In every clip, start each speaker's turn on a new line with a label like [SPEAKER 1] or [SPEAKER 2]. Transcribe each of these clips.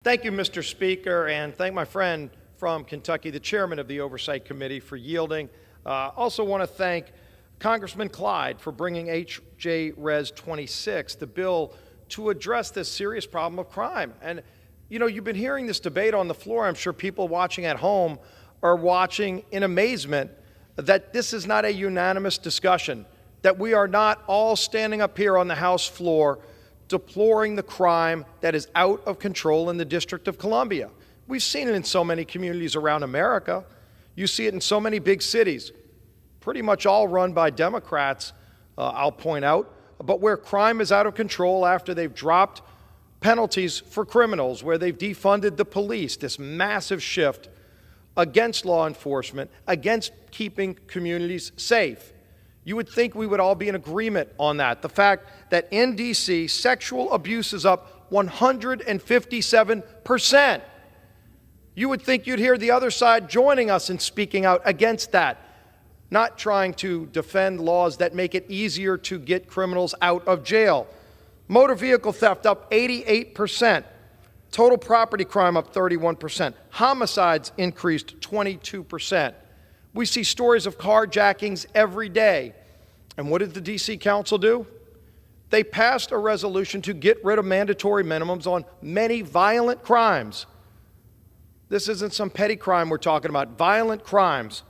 [SPEAKER 1] Thank you, Mr. Speaker, and thank my friend from Kentucky, the chairman of the Oversight Committee, for yielding. Also want to thank Congressman Clyde for bringing H.J. Res. 26, the bill to address this serious problem of crime. And, you know, you've been hearing this debate on the floor. I'm sure people watching at home are watching in amazement that this is not a unanimous discussion, that we are not all standing up here on the House floor deploring the crime that is out of control in the District of Columbia. We've seen it in so many communities around America. You see it in so many big cities, pretty much all run by Democrats, I'll point out, but where crime is out of control after they've dropped penalties for criminals, where they've defunded the police, this massive shift against law enforcement, against keeping communities safe. You would think we would all be in agreement on that. The fact that in D.C., sexual abuse is up 157%. You would think you'd hear the other side joining us in speaking out against that, not trying to defend laws that make it easier to get criminals out of jail. Motor vehicle theft up 88%. Total property crime up 31%. Homicides increased 22%. We see stories of carjackings every day. And what did the D.C. Council do? They passed a resolution to get rid of mandatory minimums on many violent crimes. This isn't some petty crime we're talking about. Violent crimes.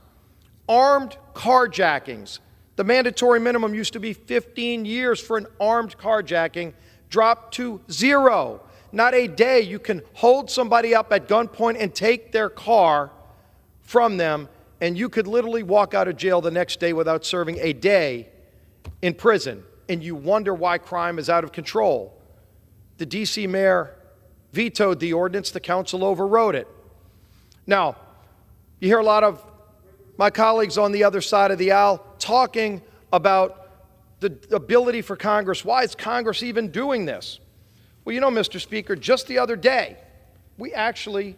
[SPEAKER 1] Armed carjackings. The mandatory minimum used to be 15 years for an armed carjacking, dropped to 0. Not a day you can hold somebody up at gunpoint and take their car from them, and you could literally walk out of jail the next day without serving a day in prison, and you wonder why crime is out of control. The D.C. mayor vetoed the ordinance. The council overrode it. Now, you hear a lot of my colleagues on the other side of the aisle talking about the ability for Congress. Why is Congress even doing this? Well, you know, Mr. Speaker, just the other day, we actually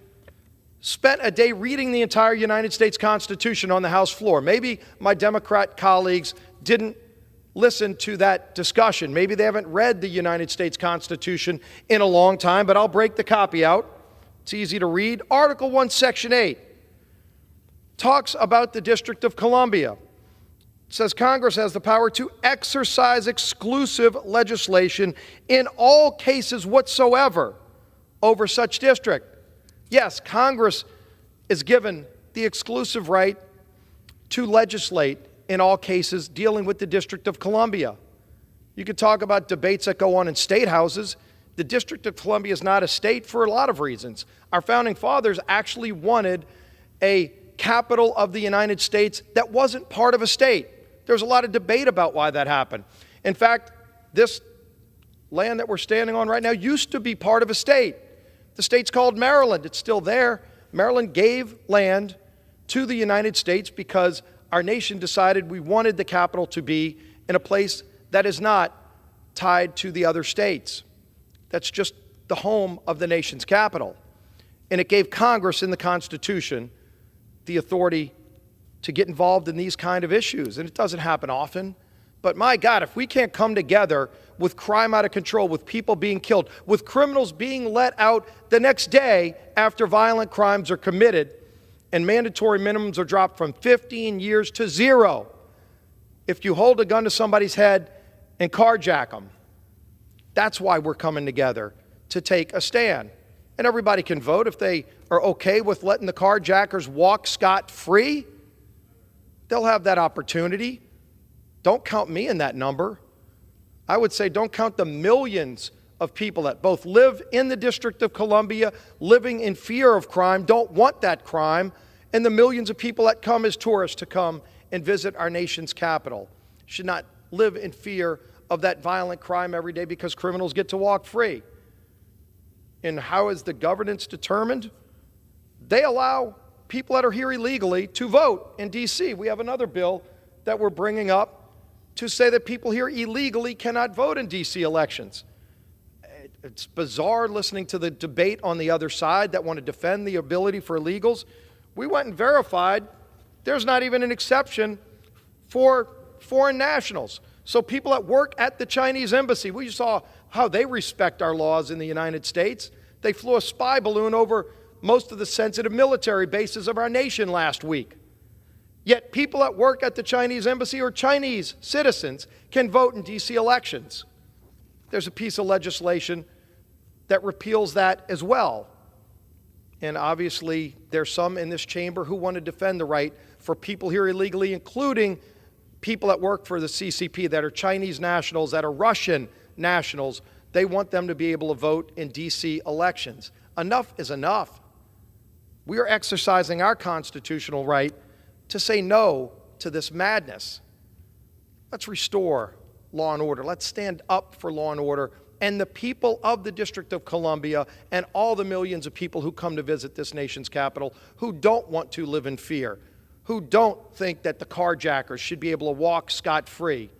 [SPEAKER 1] spent a day reading the entire United States Constitution on the House floor. Maybe my Democrat colleagues didn't listen to that discussion. Maybe they haven't read the United States Constitution in a long time, but I'll break the copy out. It's easy to read. Article 1, Section 8 talks about the District of Columbia. It says Congress has the power to exercise exclusive legislation in all cases whatsoever over such district. Yes, Congress is given the exclusive right to legislate in all cases dealing with the District of Columbia. You could talk about debates that go on in state houses. The District of Columbia is not a state for a lot of reasons. Our founding fathers actually wanted a capital of the United States that wasn't part of a state. There's a lot of debate about why that happened. In fact, this land that we're standing on right now used to be part of a state. The state's called Maryland. It's still there. Maryland gave land to the United States because our nation decided we wanted the capital to be in a place that is not tied to the other states. That's just the home of the nation's capital. And it gave Congress in the Constitution the authority to get involved in these kind of issues. And it doesn't happen often. But my God, if we can't come together with crime out of control, with people being killed, with criminals being let out the next day after violent crimes are committed, and mandatory minimums are dropped from 15 years to 0. If you hold a gun to somebody's head and carjack them, that's why we're coming together, to take a stand. And everybody can vote if they are okay with letting the carjackers walk scot-free. They'll have that opportunity. Don't count me in that number. I would say don't count the millions of people that both live in the District of Columbia, living in fear of crime, don't want that crime, and the millions of people that come as tourists to come and visit our nation's capital should not live in fear of that violent crime every day because criminals get to walk free. And how is the governance determined? They allow people that are here illegally to vote in D.C. We have another bill that we're bringing up to say that people here illegally cannot vote in D.C. elections. It's bizarre listening to the debate on the other side that want to defend the ability for illegals. We went and verified there's not even an exception for foreign nationals. So people that work at the Chinese embassy, we saw how they respect our laws in the United States. They flew a spy balloon over most of the sensitive military bases of our nation last week. Yet people that work at the Chinese embassy or Chinese citizens can vote in D.C. elections. There's a piece of legislation that repeals that as well. And obviously, there's some in this chamber who want to defend the right for people here illegally, including people that work for the CCP that are Chinese nationals, that are Russian nationals. They want them to be able to vote in D.C. elections. Enough is enough. We are exercising our constitutional right to say no to this madness. Let's restore law and order. Let's stand up for law and order. And the people of the District of Columbia and all the millions of people who come to visit this nation's capital who don't want to live in fear, who don't think that the carjackers should be able to walk scot-free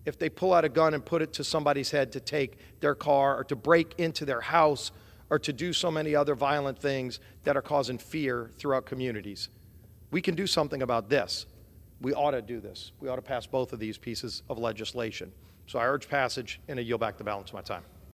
[SPEAKER 1] if they pull out a gun and put it to somebody's head to take their car or to break into their house or to do so many other violent things that are causing fear throughout communities. We can do something about this. We ought to do this. We ought to pass both of these pieces of legislation. So I urge passage, and I yield back the balance of my time.